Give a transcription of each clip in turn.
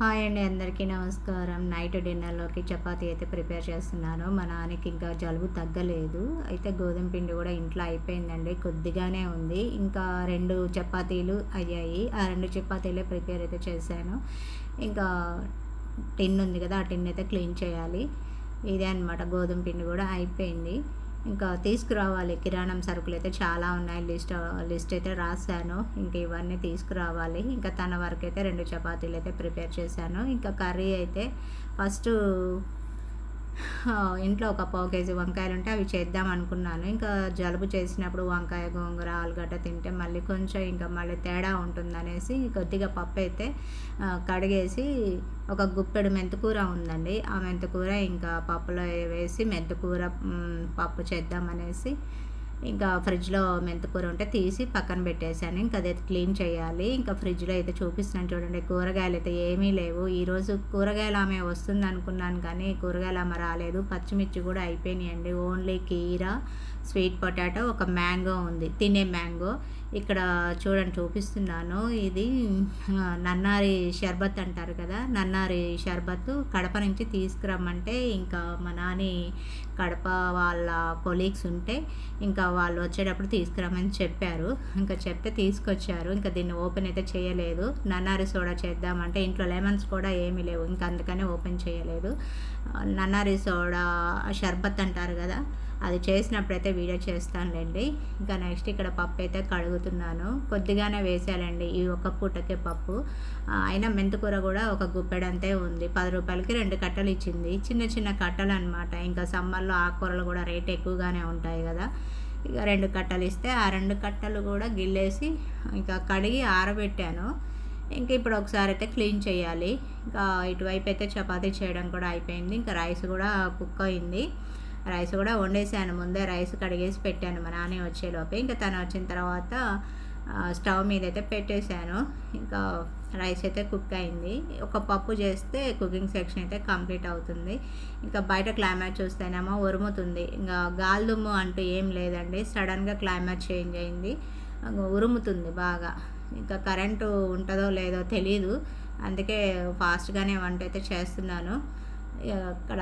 Hi అండి, అందరికీ నమస్కారం. నైట్ డిన్నర్లోకి చపాతీ అయితే ప్రిపేర్ చేస్తున్నాను. మా నాన్నకి ఇంకా జలుబు తగ్గలేదు. అయితే గోధుమ పిండి కూడా ఇంట్లో అయిపోయిందండి, కొద్దిగానే ఉంది. ఇంకా 2 చపాతీలు అయ్యాయి. ఆ 2 చపాతీలే ప్రిపేర్ అయితే చేశాను. ఇంకా టిన్ ఉంది కదా, ఆ టిన్ అయితే క్లీన్ చేయాలి. ఇదే అనమాట, గోధుమ పిండి కూడా అయిపోయింది. ఇంకా తీసుకురావాలి. కిరాణం సరుకులు అయితే చాలా ఉన్నాయి. లిస్ట్ అయితే రాశాను. ఇంక ఇవన్నీ తీసుకురావాలి. ఇంకా తన వరకైతే 2 చపాతీలు అయితే ప్రిపేర్ చేశాను. ఇంకా కర్రీ అయితే ఫస్టు ఇంట్లో ఒక పావు కేజీ వంకాయలుంటే అవి చేద్దాం అనుకున్నాను. ఇంకా జలుబు చేసినప్పుడు వంకాయ, గోంగూర, ఆలుగడ్డ తింటే మళ్ళీ కొంచెం ఇంకా మళ్ళీ తేడా ఉంటుందనేసి కొద్దిగా పప్పైతే కడిగేసి ఒక గుప్పెడు మెంతికూర ఉందండి. ఆ మెంతికూర ఇంకా పప్పులో వేసి మెంతికూర పప్పు చేద్దామనేసి ఇంకా ఫ్రిడ్జ్‌లో మెంతికూర ఉంటే తీసి పక్కన పెట్టేశాను. ఇంక అదైతే క్లీన్ చేయాలి. ఇంకా ఫ్రిడ్జ్‌లో అయితే చూపిస్తున్నాను చూడండి. కూరగాయలైతే ఏమీ లేవు. ఈరోజు కూరగాయలు ఆమె వస్తుందనుకున్నాను కానీ కూరగాయలు ఆమె రాలేదు. పచ్చిమిర్చి కూడా అయిపోయినాయండి. ఓన్లీ కీర, స్వీట్ పొటాటో, ఒక మ్యాంగో ఉంది, తినే మ్యాంగో. ఇక్కడ చూడండి చూపిస్తున్నాను. ఇది నన్నారి షర్బత్ అంటారు కదా, నన్నారి షర్బత్తు కడప నుంచి తీసుకురమ్మంటే ఇంకా మా నాని కడప వాళ్ళ కొలీగ్స్ ఉంటే ఇంకా వాళ్ళు వచ్చేటప్పుడు తీసుకురమ్మని చెప్పారు. ఇంకా చెప్తే తీసుకొచ్చారు. ఇంకా దీన్ని ఓపెన్ అయితే చేయలేదు. నన్నారి సోడా చేద్దామంటే ఇంట్లో లెమన్స్ కూడా ఏమీ లేవు. ఇంకా అందుకనే ఓపెన్ చేయలేదు. నన్నారి సోడా షర్బత్ అంటారు కదా, అది చేసినప్పుడైతే వీడియో చేస్తానులేండి. ఇంకా నెక్స్ట్ ఇక్కడ పప్పు అయితే కడుగుతున్నాను. కొద్దిగానే వేసానండి ఈ ఒక్క పూటకే పప్పు. అయినా మెంతికూర కూడా ఒక గుప్పెడంతే ఉంది. 10 రూపాయలకి 2 కట్టలు ఇచ్చింది. చిన్న చిన్న కట్టలు అనమాట. ఇంకా సమ్మర్లో ఆకుకూరలు కూడా రేట్ ఎక్కువగానే ఉంటాయి కదా. ఇక 2 కట్టలు ఇస్తే ఆ 2 కట్టలు కూడా గిల్లేసి ఇంకా కడిగి ఆరబెట్టాను. ఇంక ఇప్పుడు ఒకసారి అయితే క్లీన్ చేయాలి. ఇంకా ఇటువైపు అయితే చపాతీ చేయడం కూడా అయిపోయింది. ఇంకా రైస్ కూడా కుక్ అయింది. రైస్ కూడా వండేసాను. ముందే రైస్ కడిగేసి పెట్టాను మా నాన్న వచ్చేలోపే. ఇంకా తను వచ్చిన తర్వాత స్టవ్ మీద అయితే పెట్టేశాను. ఇంకా రైస్ అయితే కుక్ అయింది. ఒక పప్పు చేస్తే కుకింగ్ సెక్షన్ అయితే కంప్లీట్ అవుతుంది. ఇంకా బయట క్లైమేట్ చూస్తేనేమో ఉరుముతుంది. ఇంకా గాలిదుమ్ము అంటూ ఏం లేదండి. సడన్గా క్లైమేట్ చేంజ్ అయింది, ఉరుముతుంది బాగా. ఇంకా కరెంటు ఉంటుందో లేదో తెలీదు. అందుకే ఫాస్ట్గానే వంట అయితే చేస్తున్నాను. అక్కడ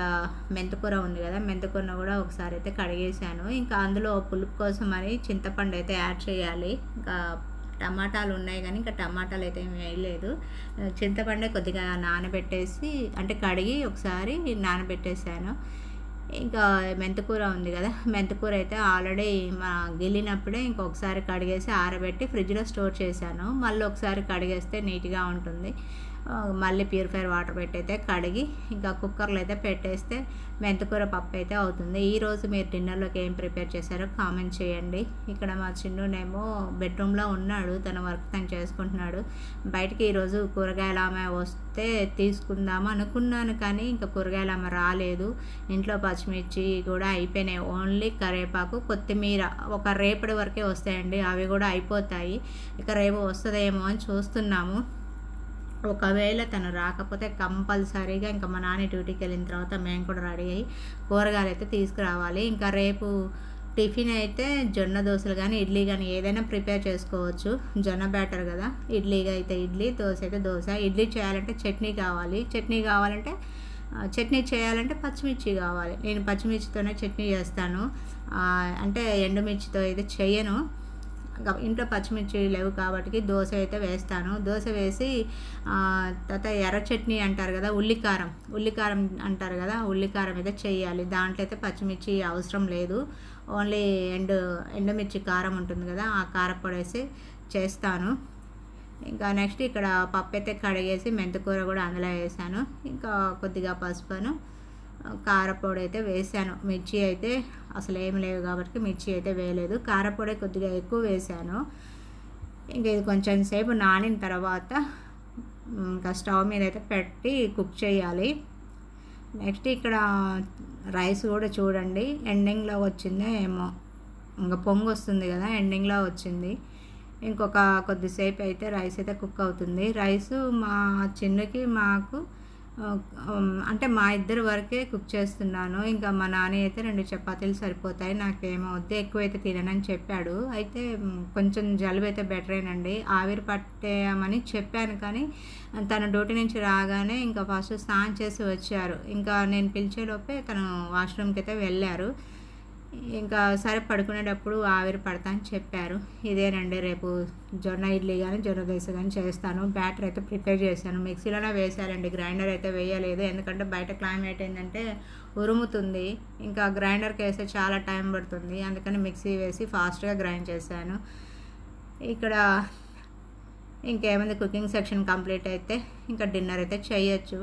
మెంతికూర ఉంది కదా, మెంతికూరను కూడా ఒకసారి అయితే కడిగేసాను. ఇంకా అందులో పులుపు కోసం అని చింతపండు అయితే యాడ్ చేయాలి. ఇంకా టమాటాలు ఉన్నాయి కానీ ఇంకా టమాటాలు అయితే ఏమి వేయలేదు. చింతపండే కొద్దిగా నానబెట్టేసి అంటే కడిగి ఒకసారి నానబెట్టేసాను. ఇంకా మెంతికూర ఉంది కదా, మెంతికూర అయితే ఆల్రెడీ గిల్లినప్పుడే ఇంకొకసారి కడిగేసి ఆరబెట్టి ఫ్రిడ్జ్లో స్టోర్ చేశాను. మళ్ళీ ఒకసారి కడిగేస్తే నీట్గా ఉంటుంది. మళ్ళీ ప్యూరిఫైర్ వాటర్ పెట్టి అయితే కడిగి ఇంకా కుక్కర్లో అయితే పెట్టేస్తే మెంతికూర పప్పు అయితే అవుతుంది. ఈరోజు మీరు డిన్నర్లోకి ఏం ప్రిపేర్ చేశారో కామెంట్ చేయండి. ఇక్కడ మా చిన్నునేమో బెడ్రూమ్లో ఉన్నాడు, తన వర్క్ తను చేసుకుంటున్నాడు. బయటికి ఈరోజు కూరగాయలు ఆమె వస్తే తీసుకుందాము అనుకున్నాను కానీ ఇంకా కూరగాయలు ఆమె రాలేదు. ఇంట్లో పచ్చిమిర్చి కూడా అయిపోయినాయి. ఓన్లీ కరివేపాకు, కొత్తిమీర ఒక రేపటి వరకే వస్తాయండి. అవి కూడా అయిపోతాయి. ఇక రేపు వస్తుందేమో అని చూస్తున్నాము. ఒకవేళ తను రాకపోతే కంపల్సరీగా ఇంకా మా నాన్న డ్యూటీకి వెళ్ళిన తర్వాత మేము కూడా రెడీ అయ్యి కూరగాయలు అయితే తీసుకురావాలి. ఇంకా రేపు టిఫిన్ అయితే జొన్న దోశలు కానీ ఇడ్లీ కానీ ఏదైనా ప్రిపేర్ చేసుకోవచ్చు. జొన్న బ్యాటర్ కదా, ఇడ్లీగా అయితే ఇడ్లీ, దోశ అయితే దోశ. ఇడ్లీ చేయాలంటే చట్నీ కావాలి, చట్నీ కావాలంటే చట్నీ చేయాలంటే పచ్చిమిర్చి కావాలి. నేను పచ్చిమిర్చితోనే చట్నీ చేస్తాను. అంటే ఎండుమిర్చితో అయితే చేయను. ఇంట్లో పచ్చిమిర్చి లేవు కాబట్టి దోశ అయితే వేస్తాను. దోశ వేసి తర్వాత ఎర్ర చట్నీ అంటారు కదా, ఉల్లికారం అంటారు కదా, ఉల్లికారం అయితే చేయాలి. దాంట్లో అయితే పచ్చిమిర్చి అవసరం లేదు. ఓన్లీ ఎండుమిర్చి కారం ఉంటుంది కదా, ఆ కారపొడి వేసి చేస్తాను. ఇంకా నెక్స్ట్ ఇక్కడ పప్పు అయితే కడిగేసి మెంతికూర కూడా అందులో వేసాను. ఇంకా కొద్దిగా పసుపును, కారపొడి అయితే వేసాను. మిర్చి అయితే అసలు ఏమి లేవు కాబట్టి మిర్చి అయితే వేయలేదు. కారపొడి కొద్దిగా ఎక్కువ వేసాను. ఇంకా ఇది కొంచెం సేపు నానిన తర్వాత ఇంకా స్టవ్ మీద అయితే పెట్టి కుక్ చేయాలి. నెక్స్ట్ ఇక్కడ రైస్ కూడా చూడండి ఎండింగ్లో వచ్చిందో ఏమో, ఇంకా పొంగు వస్తుంది కదా, ఎండింగ్లో వచ్చింది. ఇంకొక కొద్దిసేపు అయితే రైస్ అయితే కుక్ అవుతుంది. రైసు మా చిన్నకి మాకు అంటే మా ఇద్దరి వరకే కుక్ చేస్తున్నాను. ఇంకా మా నాన్నయ్య అయితే 2 చపాతీలు సరిపోతాయి. నాకేమో వద్దు ఎక్కువైతే తిననని చెప్పాడు. అయితే కొంచెం జలుబైతే బెటరేనండి. ఆవిరి పట్టేయమని చెప్పాను కానీ తను డ్యూటీ నుంచి రాగానే ఇంకా ఫస్ట్ స్నానం చేసి వచ్చారు. ఇంకా నేను పిలిచేలోపే తను వాష్‌రూమ్‌కైతే వెళ్ళారు. ఇంకా సరే పడుకునేటప్పుడు ఆవిరి పడతా అని చెప్పారు. ఇదేనండి రేపు జొన్న ఇడ్లీ గానీ, జొన్న దోస గానీ చేస్తాను. బ్యాటర్ అయితే ప్రిపేర్ చేశాను. మిక్సీలోనే వేశానండి. గ్రైండర్ అయితే వేయలేదు. ఎందుకంటే బయట క్లైమేట్ ఏంటంటే ఉరుముతుంది. ఇంకా గ్రైండర్‌కేస్తే చాలా టైం పడుతుంది. అందుకని మిక్సీ వేసి ఫాస్ట్‌గా గ్రైండ్ చేశాను. ఇక్కడ ఇంకేముంది కుకింగ్ సెక్షన్ కంప్లీట్ అయితే ఇంకా డిన్నర్ అయితే చేయొచ్చు.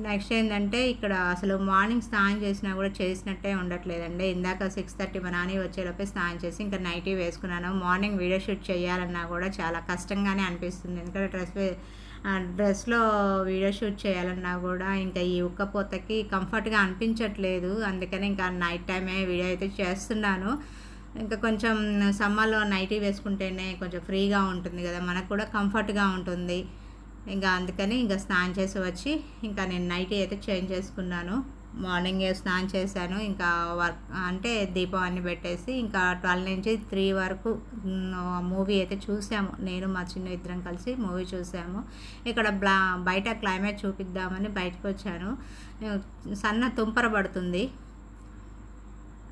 నెక్స్ట్ ఏంటంటే ఇక్కడ అసలు మార్నింగ్ స్నానం చేసినా కూడా చేసినట్టే ఉండట్లేదండి. ఇందాక 6:30 మా నాని వచ్చేలోపే స్నానం చేసి ఇంకా నైటీ వేసుకున్నాను. మార్నింగ్ వీడియో షూట్ చేయాలన్నా కూడా చాలా కష్టంగానే అనిపిస్తుంది. ఎందుకంటే డ్రెస్‌లో వీడియో షూట్ చేయాలన్నా కూడా ఇంకా ఈ ఉక్కపోతకి కంఫర్ట్‌గా అనిపించట్లేదు. అందుకని ఇంకా నైట్ టైమే వీడియో అయితే చేస్తున్నాను. ఇంకా కొంచెం సమ్మర్‌లో నైటీ వేసుకుంటేనే కొంచెం ఫ్రీగా ఉంటుంది కదా! మనకు కూడా కంఫర్ట్‌గా ఉంటుంది. ఇంకా అందుకని ఇంకా స్నానం చేసి వచ్చి ఇంకా నేను నైటీ అయితే చేంజ్ చేసుకున్నాను. మార్నింగే స్నానం చేశాను. ఇంకా వర్క్ అంటే దీపం అన్నీ పెట్టేసి ఇంకా 12 నుంచి 3 వరకు మూవీ అయితే చూసాము. నేను మా చిన్న ఇద్దరం కలిసి మూవీ చూసాము. ఇక్కడ బయట క్లైమేట్ చూపిద్దామని బయటకొచ్చాను. సన్న తుంపర పడుతుంది.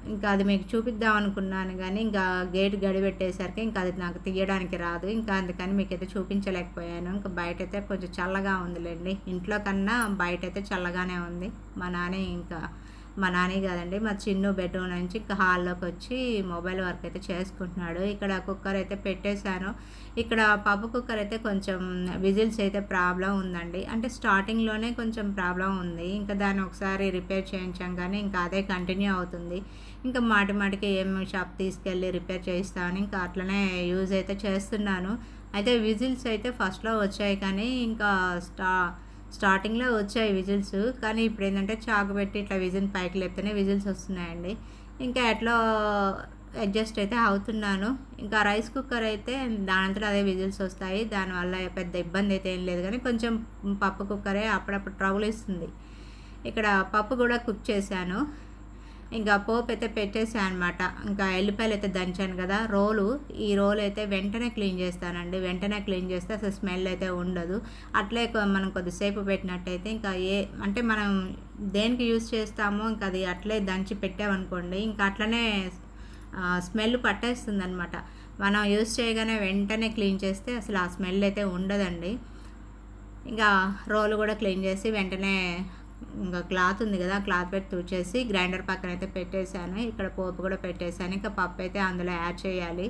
ఇంకా అది మీకు చూపిద్దాం అనుకున్నాను కానీ ఇంకా గేట్ గడిపెట్టేసరికి ఇంకా అది నాకు తీయడానికి రాదు. ఇంకా అందుకని మీకైతే చూపించలేకపోయాను. ఇంకా బయటైతే కొంచెం చల్లగా ఉందిలేండి. ఇంట్లో కన్నా బయటైతే చల్లగానే ఉంది. మా నాని కాదండి మా చిన్ను బెడ్రూమ్ నుంచి ఇంకా హాల్లోకి వచ్చి మొబైల్ వర్క్ అయితే చేసుకుంటున్నాడు. ఇక్కడ కుక్కర్ అయితే పెట్టేశాను. ఇక్కడ పప్పు కుక్కర్ అయితే కొంచెం విజిల్స్ అయితే ప్రాబ్లం ఉందండి. అంటే స్టార్టింగ్‌లోనే కొంచెం ప్రాబ్లం ఉంది. ఇంకా దాన్ని ఒకసారి రిపేర్ చేయించాం కానీ ఇంకా అదే కంటిన్యూ అవుతుంది. ఇంకా మాటికి ఏం షాప్ తీసుకెళ్ళి రిపేర్ చేయిస్తామని ఇంకా అట్లనే యూజ్ అయితే చేస్తున్నాను. అయితే విజిల్స్ అయితే ఫస్ట్‌లో వచ్చాయి కానీ ఇంకా స్టార్టింగ్‌లో వచ్చాయి విజిల్స్. కానీ ఇప్పుడేంటంటే చాకు పెట్టి ఇట్లా విజిల్ పైకి లేపితేనే విజిల్స్ వస్తున్నాయండి. ఇంకా ఎట్లో అడ్జస్ట్ అయితే అవుతున్నాను. ఇంకా రైస్ కుక్కర్ అయితే దానంతట అదే విజిల్స్ వస్తాయి. దానివల్ల పెద్ద ఇబ్బంది అయితే ఏం లేదు కానీ కొంచెం పప్పు కుక్కరే అప్పుడప్పుడు ట్రబుల్ ఇస్తుంది. ఇక్కడ పప్పు కూడా కుక్ చేశాను. ఇంకా పోపు అయితే పెట్టేసాను అనమాట. ఇంకా ఎల్లిపాయలు అయితే దంచాను కదా ఈ రోలు అయితే వెంటనే క్లీన్ చేస్తానండి. వెంటనే క్లీన్ చేస్తే అసలు స్మెల్ అయితే ఉండదు. అట్లే మనం కొద్దిసేపు పెట్టినట్టయితే ఇంకా అంటే మనం దేనికి యూజ్ చేస్తామో ఇంకా అది అట్లే దంచి పెట్టామనుకోండి ఇంకా అట్లనే స్మెల్ పట్టేస్తుంది అనమాట. మనం యూజ్ చేయగానే వెంటనే క్లీన్ చేస్తే అసలు ఆ స్మెల్ అయితే ఉండదండి. ఇంకా రోలు కూడా క్లీన్ చేసి వెంటనే ఇంకా క్లాత్ ఉంది కదా క్లాత్ పెట్టి తుడిచేసి గ్రైండర్ పక్కన అయితే పెట్టేశాను. ఇక్కడ పోపు కూడా పెట్టేశాను. ఇంకా పప్పు అయితే అందులో యాడ్ చేయాలి.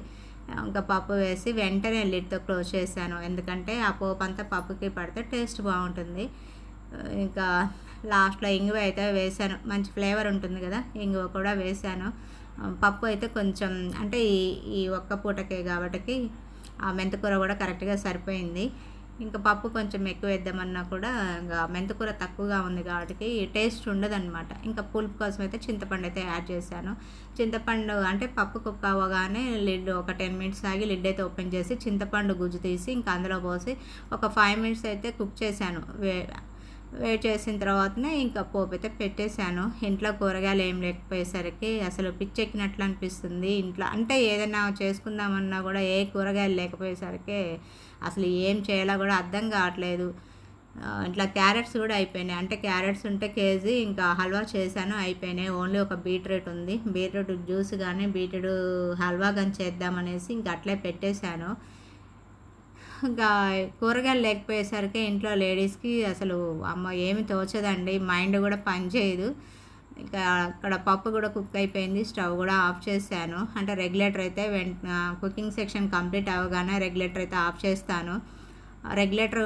ఇంకా పప్పు వేసి వెంటనే లిడ్తో క్లోజ్ చేశాను. ఎందుకంటే ఆ పోపు అంతా పప్పుకి పడితే టేస్ట్ బాగుంటుంది. ఇంకా లాస్ట్లో ఇంగువ అయితే వేసాను. మంచి ఫ్లేవర్ ఉంటుంది కదా ఇంగువ కూడా వేసాను. పప్పు అయితే కొంచెం అంటే ఈ ఒక్క పూటకే కాబట్టి ఆ మెంతికూర కూడా కరెక్ట్గా సరిపోయింది. ఇంకా పప్పు కొంచెం ఎక్కువ వేద్దామన్నా కూడా ఇంకా మెంతికూర తక్కువగా ఉంది కాబట్టి టేస్ట్ ఉండదన్నమాట. ఇంకా పులుపు కోసం అయితే చింతపండు అయితే యాడ్ చేశాను. చింతపండు అంటే పప్పు కుక్ అవ్వగానే లిడ్ ఒక 10 మినిట్స్ ఆగి లిడ్ అయితే ఓపెన్ చేసి చింతపండు గుజ్జు తీసి ఇంకా అందులో పోసి ఒక 5 మినిట్స్ అయితే కుక్ చేశాను. వేడి చేసిన తర్వాతనే ఇంకా పోపు అయితే పెట్టేశాను. ఇంట్లో కూరగాయలు ఏం లేకపోయేసరికి అసలు పిచ్చెక్కినట్లు అనిపిస్తుంది. ఇంట్లో అంటే ఏదైనా చేసుకుందామన్నా కూడా ఏ కూరగాయలు లేకపోయేసరికి అసలు ఏం చేయాలో కూడా అర్థం కావట్లేదు. ఇట్లా క్యారెట్స్ కూడా అయిపోయినాయి. అంటే క్యారెట్స్ ఉంటే కేజీ ఇంకా హల్వా చేశాను అయిపోయినాయి. ఓన్లీ ఒక బీట్రూట్ ఉంది. బీట్రూట్ జ్యూస్ కానీ బీట్రూట్ హల్వా కానీ చేద్దామనేసి ఇంకా అట్లే పెట్టేశాను. ఇంకా కూరగాయలు లేకపోయేసరికి ఇంట్లో లేడీస్కి అసలు అమ్మ ఏమి తోచదండి. మైండ్ కూడా పనిచేయదు. ఇంకా అక్కడ పప్పు కూడా కుక్ అయిపోయింది. స్టవ్ కూడా ఆఫ్ చేశాను. అంటే రెగ్యులేటర్ అయితే కుకింగ్ సెక్షన్ కంప్లీట్ అవ్వగానే రెగ్యులేటర్ అయితే ఆఫ్ చేస్తాను. రెగ్యులేటర్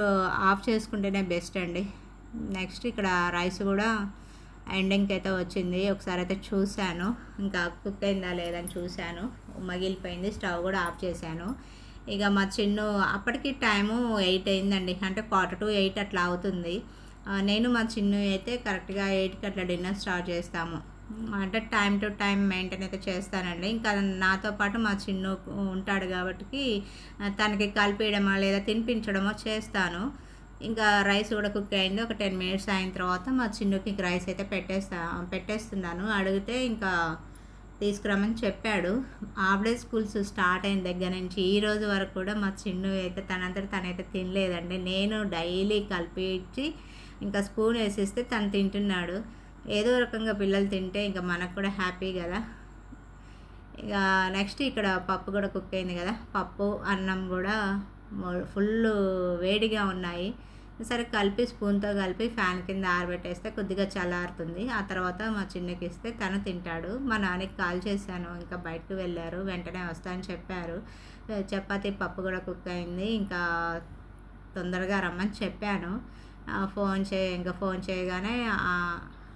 ఆఫ్ చేసుకుంటేనే బెస్ట్ అండి. నెక్స్ట్ ఇక్కడ రైస్ కూడా ఎండింగ్కి అయితే వచ్చింది. ఒకసారి అయితే చూశాను. ఇంకా కుక్ అయిందా లేదని చూశాను. మగిలిపోయింది. స్టవ్ కూడా ఆఫ్ చేశాను. ఇక మా చిన్ను అప్పటికి టైము 8 అయిందండి. అంటే 7:45 అట్లా అవుతుంది. నేను మా చిన్ను అయితే కరెక్ట్గా 8కి అట్లా డిన్నర్ స్టార్ట్ చేస్తాము. అంటే టైం టు టైం మెయింటైన్ అయితే చేస్తానండి. ఇంకా నాతో పాటు మా చిన్ను ఉంటాడు కాబట్టి తనకి కలిపేయడమో లేదా తినిపించడమో చేస్తాను. ఇంకా రైస్ కూడా కుక్ అయింది. ఒక 10 మినిట్స్ అయిన తర్వాత మా చిన్నుకి రైస్ అయితే పెట్టేస్తున్నాను. అడిగితే ఇంకా తీసుకురమ్మని చెప్పాడు. హాఫ్ డే స్కూల్స్ స్టార్ట్ అయిన దగ్గర నుంచి ఈ రోజు వరకు కూడా మా చిన్ను అయితే తనంతట తనైతే తినలేదండి. నేను డైలీ కలిపి ఇచ్చి ఇంకా స్పూన్ వేసిస్తే తను తింటున్నాడు. ఏదో రకంగా పిల్లలు తింటే ఇంకా మనకు కూడా హ్యాపీ కదా. ఇక నెక్స్ట్ ఇక్కడ పప్పు కూడా కుక్ అయింది కదా. పప్పు అన్నం కూడా ఫుల్ వేడిగా ఉన్నాయి. సరే కలిపి స్పూన్తో కలిపి ఫ్యాన్ కింద ఆరబెట్టేస్తే కొద్దిగా చల్లారుతుంది. ఆ తర్వాత మా చిన్నకి ఇస్తే తను తింటాడు. మా నాన్నకి కాల్ చేశాను, ఇంకా బయటకు వెళ్ళారు, వెంటనే వస్తా అని చెప్పారు. చపాతీ పప్పు కూడా కుక్ అయింది, ఇంకా తొందరగా రమ్మని చెప్పాను. ఫోన్ చేయగానే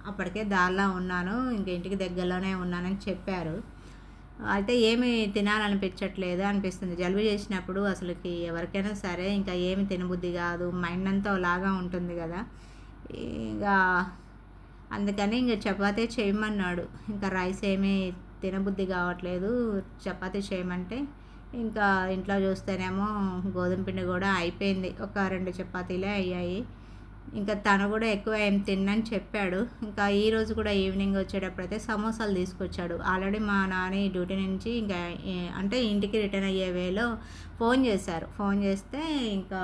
అప్పటికే దారిలో ఉన్నాను, ఇంక ఇంటికి దగ్గరలోనే ఉన్నానని చెప్పారు. అయితే ఏమి తినాలనిపించట్లేదు అనిపిస్తుంది. జలుబు చేసినప్పుడు అసలుకి ఎవరికైనా సరే ఇంకా ఏమి తినబుద్ధి కాదు, మైండ్ అంతా ఒకలాగా ఉంటుంది కదా. ఇక అందుకని ఇంక చపాతీ చేయమన్నాడు. ఇంకా రైస్ ఏమీ తినబుద్ధి కావట్లేదు, చపాతీ చేయమంటే ఇంకా ఇంట్లో చూస్తేనేమో గోధుమ పిండి కూడా అయిపోయింది. ఒక 2 చపాతీలే అయ్యాయి. ఇంకా తను కూడా ఎక్కువ ఏం తినని చెప్పాడు. ఇంకా ఈరోజు కూడా ఈవినింగ్ వచ్చేటప్పుడైతే సమోసాలు తీసుకొచ్చాడు. ఆల్రెడీ మా నాని డ్యూటీ నుంచి ఇంకా అంటే ఇంటికి రిటర్న్ అయ్యే వేలో ఫోన్ చేశారు. ఫోన్ చేస్తే ఇంకా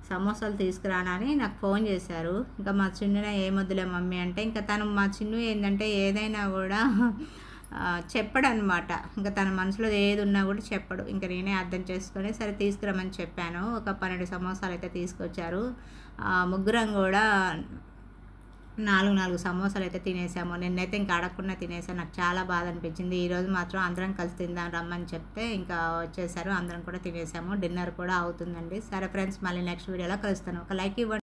సమోసాలు తీసుకురానని నాకు ఫోన్ చేశారు. ఇంకా మా చిన్నునే ఏమొద్దులే మమ్మీ అంటే, ఇంకా తను మా చిన్ను ఏంటంటే ఏదైనా కూడా చెప్పడనమాట. ఇంకా తన మనసులో ఏది ఉన్నా కూడా చెప్పడు. ఇంకా నేనే అర్థం చేసుకొని సరే తీసుకురమ్మని చెప్పాను. ఒక 12 సమోసాలు అయితే తీసుకొచ్చారు. ముగ్గురం కూడా 4 సమోసాలు అయితే తినేసాము. నిన్నైతే ఇంకా అడగకుండా తినేసాను. నాకు చాలా బాధ అనిపించింది. ఈరోజు మాత్రం అందరం కలిసి తిందాం రమ్మని చెప్తే ఇంకా వచ్చేసారు. అందరం కూడా తినేసాము. డిన్నర్ కూడా అవుతుందండి. సరే ఫ్రెండ్స్, మళ్ళీ నెక్స్ట్ వీడియోలో కలుస్తాను. ఒక లైక్ ఇవ్వండి.